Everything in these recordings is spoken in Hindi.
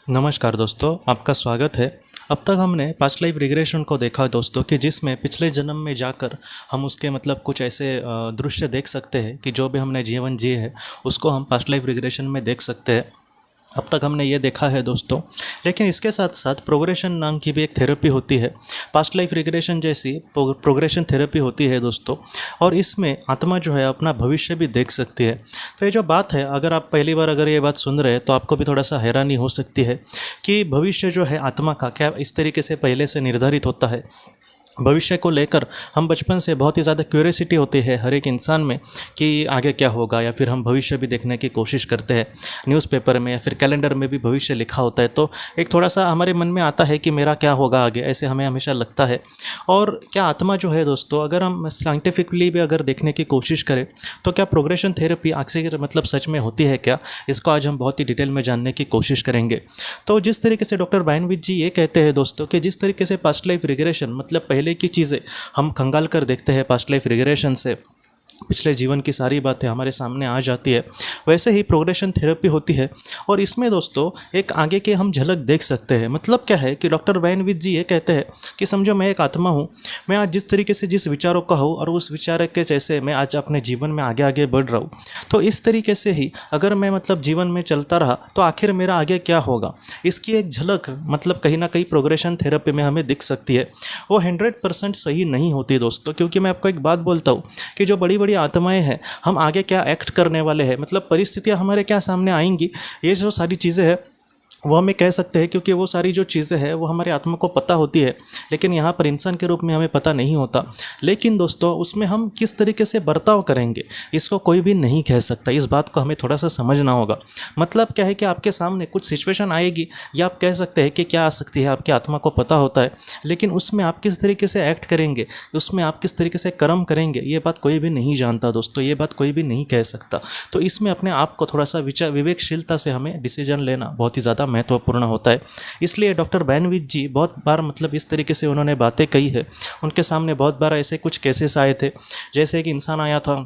नमस्कार दोस्तों, आपका स्वागत है। अब तक हमने पास्ट लाइफ रिग्रेशन को देखा दोस्तों कि जिसमें पिछले जन्म में जाकर हम उसके कुछ ऐसे दृश्य देख सकते हैं कि जो भी हमने जीवन जिए है उसको हम पास्ट लाइफ रिग्रेशन में देख सकते हैं। अब तक हमने ये देखा है दोस्तों, लेकिन इसके साथ साथ प्रोग्रेशन नाम की भी एक थेरेपी होती है। पास्ट लाइफ रिग्रेशन जैसी प्रोग्रेशन थेरेपी होती है दोस्तों, और इसमें आत्मा जो है अपना भविष्य भी देख सकती है। तो ये जो बात है, अगर आप पहली बार अगर ये बात सुन रहे हैं तो आपको भी थोड़ा सा हैरानी हो सकती है कि भविष्य जो है आत्मा का क्या इस तरीके से पहले से निर्धारित होता है। भविष्य को लेकर हम बचपन से बहुत ही ज़्यादा क्यूरियोसिटी होती है हर एक इंसान में कि आगे क्या होगा, या फिर हम भविष्य भी देखने की कोशिश करते हैं। न्यूज़पेपर में या फिर कैलेंडर में भी भविष्य लिखा होता है, तो एक थोड़ा सा हमारे मन में आता है कि मेरा क्या होगा आगे, ऐसे हमें हमेशा लगता है। और क्या आत्मा जो है दोस्तों, अगर हम साइंटिफिकली भी अगर देखने की कोशिश करें तो क्या प्रोग्रेशन थेरेपी आखिर सच में होती है क्या, इसको आज हम बहुत ही डिटेल में जानने की कोशिश करेंगे। तो जिस तरीके से डॉक्टर बायनविच जी ये कहते हैं दोस्तों कि जिस तरीके से पास्ट लाइफ रिग्रेशन पहले की चीज़ें हम खंगाल कर देखते हैं, पास्ट लाइफ रिग्रेशन से पिछले जीवन की सारी बातें हमारे सामने आ जाती है, वैसे ही प्रोग्रेशन थेरेपी होती है। और इसमें दोस्तों एक आगे के हम झलक देख सकते हैं। मतलब क्या है कि डॉक्टर बायनविच जी ये कहते हैं कि समझो मैं एक आत्मा हूँ, मैं आज जिस तरीके से जिस विचारों का हूँ और उस विचार के जैसे मैं आज अपने जीवन में आगे आगे बढ़ रहा हूँ, तो इस तरीके से ही अगर मैं जीवन में चलता रहा तो आखिर मेरा आगे क्या होगा, इसकी एक झलक कहीं ना कहीं प्रोग्रेशन थेरेपी में हमें दिख सकती है। वो 100% सही नहीं होती दोस्तों, क्योंकि मैं आपको एक बात बोलता हूँ कि जो बड़ी बड़ी आत्माएं हैं, हम आगे क्या एक्ट करने वाले हैं, परिस्थितियां हमारे क्या सामने आएंगी, ये जो सारी चीज़ें हैं वो हमें कह सकते हैं, क्योंकि वो सारी जो चीज़ें हैं वो हमारे आत्मा को पता होती है, लेकिन यहाँ पर इंसान के रूप में हमें पता नहीं होता। लेकिन दोस्तों उसमें हम किस तरीके से बर्ताव करेंगे इसको कोई भी नहीं कह सकता। इस बात को हमें थोड़ा सा समझना होगा। मतलब क्या है कि आपके सामने कुछ सिचुएशन आएगी, या आप कह सकते हैं कि क्या आ सकती है, आपकी आत्मा को पता होता है, लेकिन उसमें आप किस तरीके से एक्ट करेंगे, उसमें आप किस तरीके से कर्म करेंगे, ये बात कोई भी नहीं जानता दोस्तों, ये बात कोई भी नहीं कह सकता। तो इसमें अपने आप को थोड़ा सा विवेकशीलता से हमें डिसीजन लेना बहुत ही ज़्यादा महत्वपूर्ण होता है। इसलिए डॉक्टर बायनविच जी बहुत बार इस तरीके से उन्होंने बातें कही है। उनके सामने बहुत बार ऐसे कुछ केसेस आए थे, जैसे एक इंसान आया था,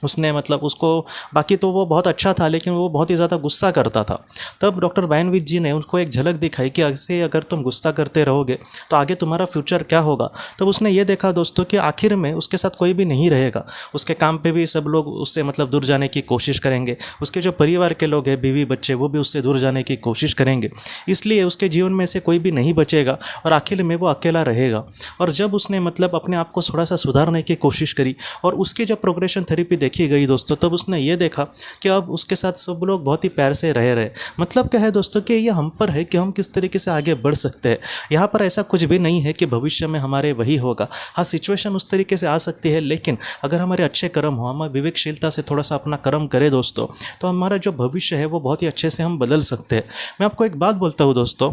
उसने उसको, बाकी तो वो बहुत अच्छा था लेकिन वो बहुत ही ज़्यादा गुस्सा करता था। तब डॉक्टर बायनविच जी ने उसको एक झलक दिखाई कि ऐसे अगर तुम गुस्सा करते रहोगे तो आगे तुम्हारा फ्यूचर क्या होगा। तब उसने ये देखा दोस्तों कि आखिर में उसके साथ कोई भी नहीं रहेगा, उसके काम पे भी सब लोग उससे दूर जाने की कोशिश करेंगे, उसके जो परिवार के लोग हैं, बीवी बच्चे, वो भी उससे दूर जाने की कोशिश करेंगे। इसलिए उसके जीवन में से कोई भी नहीं बचेगा और आखिर में वो अकेला रहेगा। और जब उसने अपने आप को थोड़ा सा सुधारने की कोशिश करी और उसकी जब प्रोग्रेशन थेरेपी देखी गई दोस्तों, तब उसने ये देखा कि अब उसके साथ सब लोग बहुत ही प्यार से रह रहे। क्या है दोस्तों कि ये हम पर है कि हम किस तरीके से आगे बढ़ सकते हैं। यहाँ पर ऐसा कुछ भी नहीं है कि भविष्य में हमारे वही होगा। हाँ, सिचुएशन उस तरीके से आ सकती है, लेकिन अगर हमारे अच्छे कर्म हो, हम विवेकशीलता से थोड़ा सा अपना कर्म करें दोस्तों, तो हमारा जो भविष्य है वो बहुत ही अच्छे से हम बदल सकते हैं। मैं आपको एक बात बोलता हूँ दोस्तों,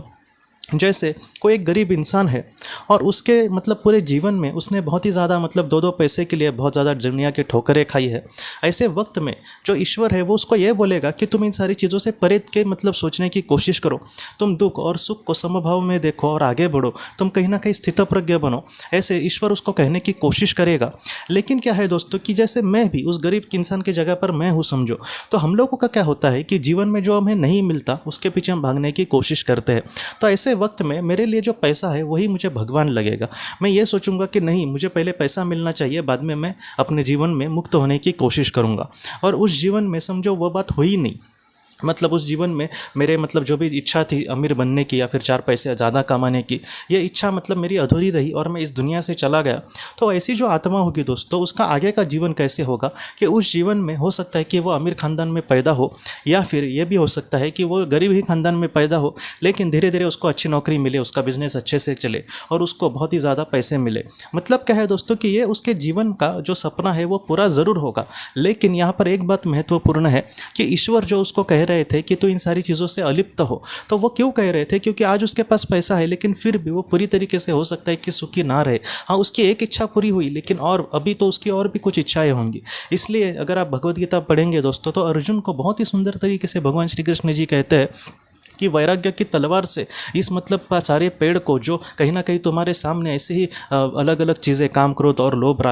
जैसे कोई एक गरीब इंसान है और उसके पूरे जीवन में उसने बहुत ही ज़्यादा दो दो पैसे के लिए बहुत ज़्यादा दुनिया की ठोकरें खाई है। ऐसे वक्त में जो ईश्वर है वो उसको ये बोलेगा कि तुम इन सारी चीज़ों से परे के सोचने की कोशिश करो, तुम दुख और सुख को समभाव में देखो और आगे बढ़ो, तुम कहीं ना कहीं स्थितप्रज्ञ बनो, ऐसे ईश्वर उसको कहने की कोशिश करेगा। लेकिन क्या है दोस्तों कि जैसे मैं भी उस गरीब इंसान की जगह पर मैं हूँ समझो, तो हम लोगों का क्या होता है कि जीवन में जो हमें नहीं मिलता उसके पीछे हम भागने की कोशिश करते हैं। तो ऐसे वक्त में मेरे लिए जो पैसा है वही मुझे भगवान लगेगा। मैं ये सोचूंगा कि नहीं, मुझे पहले पैसा मिलना चाहिए, बाद में मैं अपने जीवन में मुक्त होने की कोशिश करूंगा। और उस जीवन में समझो वो बात हुई नहीं। उस जीवन में मेरे जो भी इच्छा थी अमीर बनने की या फिर 4 पैसे ज़्यादा कमाने की, ये इच्छा मेरी अधूरी रही और मैं इस दुनिया से चला गया। तो ऐसी जो आत्मा होगी दोस्तों, उसका आगे का जीवन कैसे होगा कि उस जीवन में हो सकता है कि वो अमीर ख़ानदान में पैदा हो, या फिर ये भी हो सकता है कि वो गरीब ही ख़ानदान में पैदा हो, लेकिन धीरे धीरे उसको अच्छी नौकरी मिले, उसका बिज़नेस अच्छे से चले और उसको बहुत ही ज़्यादा पैसे मिले। क्या है दोस्तों कि ये उसके जीवन का जो सपना है वो पूरा ज़रूर होगा। लेकिन यहाँ पर एक बात महत्वपूर्ण है कि ईश्वर जो उसको कह रहे थे कि तू इन सारी चीज़ों से अलिप्त हो, तो वो क्यों कह रहे थे? क्योंकि आज उसके पास पैसा है, लेकिन फिर भी वो पूरी तरीके से हो सकता है कि सुखी ना रहे। हाँ, उसकी एक इच्छा पूरी हुई, लेकिन और अभी तो उसकी और भी कुछ इच्छाएं होंगी। इसलिए अगर आप भगवद गीता पढ़ेंगे दोस्तों, तो अर्जुन को बहुत ही सुंदर तरीके से भगवान श्री कृष्ण जी कहते हैं कि वैराग्य की तलवार से इस मतलब सारे पेड़ को जो कहीं ना कहीं तुम्हारे सामने ऐसे ही अलग अलग चीज़ें काम क्रोध और लोभ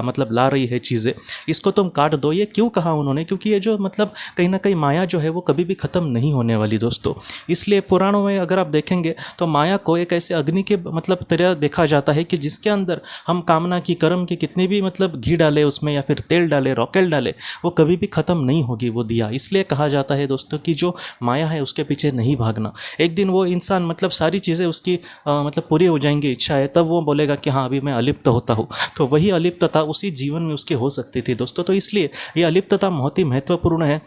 मतलब ला रही है चीज़ें, इसको तुम काट दो। ये क्यों कहा उन्होंने? क्योंकि ये जो मतलब कहीं ना कहीं माया जो है वो कभी भी ख़त्म नहीं होने वाली दोस्तों। इसलिए पुराणों में अगर आप देखेंगे तो माया को एक ऐसे अग्नि के मतलब तरह देखा जाता है कि जिसके अंदर हम कामना की कर्म की कितनी भी मतलब घी डाले उसमें या फिर तेल डाले रॉकेल डाले, वो कभी भी ख़त्म नहीं होगी वो दिया। इसलिए कहा जाता है दोस्तों कि जो माया है उसके पीछे नहीं भागना। एक दिन वो इंसान मतलब सारी चीज़ें उसकी मतलब पूरी हो जाएंगी इच्छा है, तब वो बोलेगा कि हाँ अभी मैं अलिप्त होता हूँ। तो वही अलिप्तता उसी जीवन में उसकी हो सकती थी दोस्तों। तो इसलिए ये अलिप्तता बहुत ही महत्वपूर्ण है।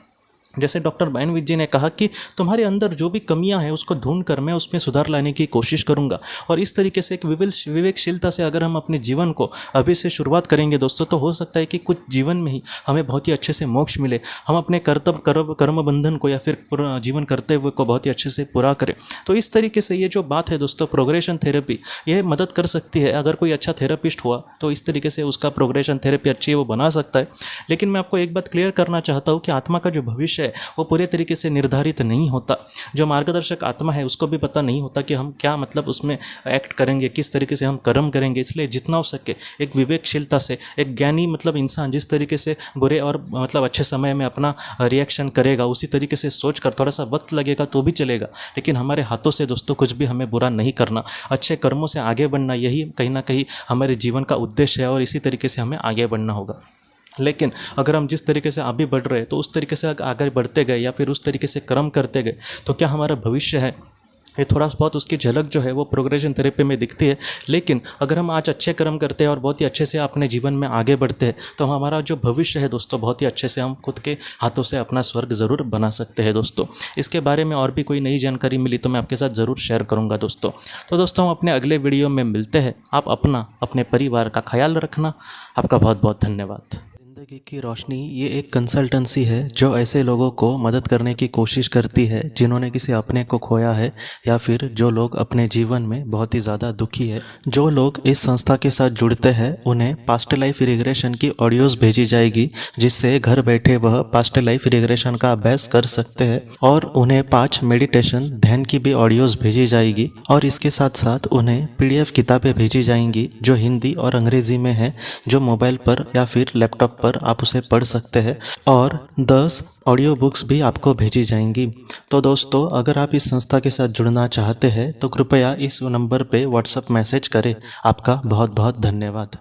जैसे डॉक्टर बैनविज जी ने कहा कि तुम्हारे अंदर जो भी कमियां हैं उसको ढूंढ कर मैं उसमें सुधार लाने की कोशिश करूंगा। और इस तरीके से एक विवेकशीलता से अगर हम अपने जीवन को अभी से शुरुआत करेंगे दोस्तों, तो हो सकता है कि कुछ जीवन में ही हमें बहुत ही अच्छे से मोक्ष मिले, हम अपने कर्म बंधन को या फिर जीवन करते हुए को बहुत ही अच्छे से पूरा करें। तो इस तरीके से ये जो बात है दोस्तों प्रोग्रेशन थेरेपी, यह मदद कर सकती है। अगर कोई अच्छा थेरेपिस्ट हुआ तो इस तरीके से उसका प्रोग्रेशन थेरेपी अच्छी है वो बना सकता है। लेकिन मैं आपको एक बात क्लियर करना चाहता हूँ कि आत्मा का जो भविष्य है वो पूरे तरीके से निर्धारित नहीं होता। जो मार्गदर्शक आत्मा है उसको भी पता नहीं होता कि हम क्या मतलब उसमें एक्ट करेंगे, किस तरीके से हम कर्म करेंगे। इसलिए जितना हो सके एक विवेकशीलता से, एक ज्ञानी मतलब इंसान जिस तरीके से बुरे और मतलब अच्छे समय में अपना रिएक्शन करेगा उसी तरीके से सोच कर, थोड़ा सा वक्त लगेगा तो भी चलेगा, लेकिन हमारे हाथों से दोस्तों कुछ भी हमें बुरा नहीं करना, अच्छे कर्मों से आगे बढ़ना, यही कहीं ना कहीं हमारे जीवन का उद्देश्य है और इसी तरीके से हमें आगे बढ़ना होगा। लेकिन अगर हम जिस तरीके से अभी बढ़ रहे हैं तो उस तरीके से आगे बढ़ते गए या फिर उस तरीके से कर्म करते गए तो क्या हमारा भविष्य है ये थोड़ा बहुत उसकी झलक जो है वो प्रोग्रेशन थेरेपी में दिखती है। लेकिन अगर हम आज अच्छे कर्म करते हैं और बहुत ही अच्छे से अपने जीवन में आगे बढ़ते हैं तो हमारा जो भविष्य है दोस्तों बहुत ही अच्छे से हम खुद के हाथों से अपना स्वर्ग ज़रूर बना सकते हैं दोस्तों। इसके बारे में और भी कोई नई जानकारी मिली तो मैं आपके साथ ज़रूर शेयर करूँगा दोस्तों। तो दोस्तों हम अपने अगले वीडियो में मिलते हैं। आप अपने परिवार का ख्याल रखना। आपका बहुत बहुत धन्यवाद। ज़िंदगी की रोशनी ये एक कंसल्टेंसी है जो ऐसे लोगों को मदद करने की कोशिश करती है जिन्होंने किसी अपने को खोया है या फिर जो लोग अपने जीवन में बहुत ही ज़्यादा दुखी है। जो लोग इस संस्था के साथ जुड़ते हैं उन्हें पास्ट लाइफ रिग्रेशन की ऑडियोज़ भेजी जाएगी जिससे घर बैठे वह पास्ट लाइफ रिग्रेशन का अभ्यास कर सकते हैं। और उन्हें 5 मेडिटेशन ध्यान की भी ऑडियोज़ भेजी जाएगी और इसके साथ साथ उन्हें PDF किताबें भेजी जाएंगी जो हिंदी और अंग्रेज़ी में है, जो मोबाइल पर या फिर लैपटॉप पर आप उसे पढ़ सकते हैं। और 10 ऑडियो बुक्स भी आपको भेजी जाएंगी। तो दोस्तों अगर आप इस संस्था के साथ जुड़ना चाहते हैं तो कृपया इस नंबर पे व्हाट्सएप मैसेज करें। आपका बहुत बहुत धन्यवाद।